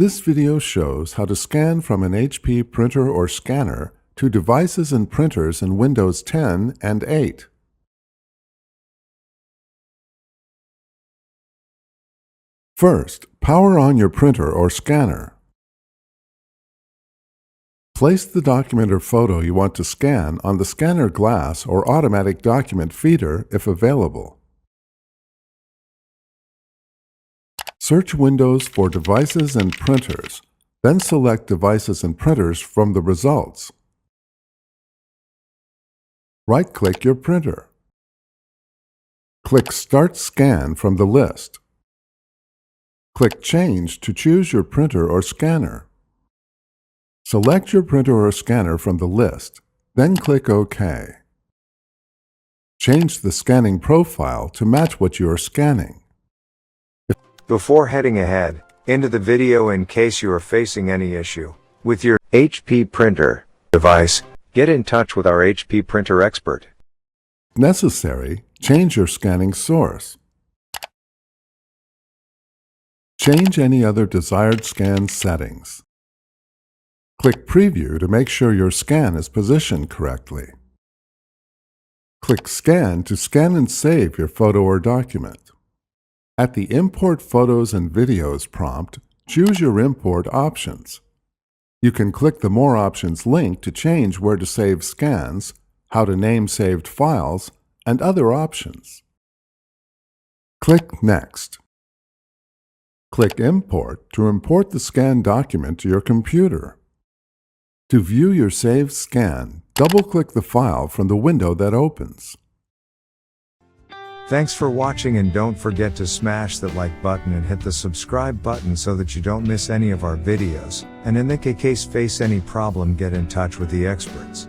This video shows how to scan from an HP printer or scanner to devices and printers in Windows 10 and 8. First, power on your printer or scanner. Place the document or photo you want to scan on the scanner glass or automatic document feeder if available. Search Windows for Devices and Printers, then select Devices and Printers from the results. Right-click your printer. Click Start Scan from the list. Click Change to choose your printer or scanner. Select your printer or scanner from the list, then click OK. Change the scanning profile to match what you are scanning. Before heading ahead into the video, in case you are facing any issue with your HP printer device, get in touch with our HP printer expert. If necessary, change your scanning source. Change any other desired scan settings. Click Preview to make sure your scan is positioned correctly. Click Scan to scan and save your photo or document. At the Import Photos and Videos prompt, choose your import options. You can click the More Options link to change where to save scans, how to name saved files, and other options. Click Next. Click Import to import the scanned document to your computer. To view your saved scan, double-click the file from the window that opens. Thanks for watching, and don't forget to smash that like button and hit the subscribe button so that you don't miss any of our videos. And in the case face any problem, get in touch with the experts.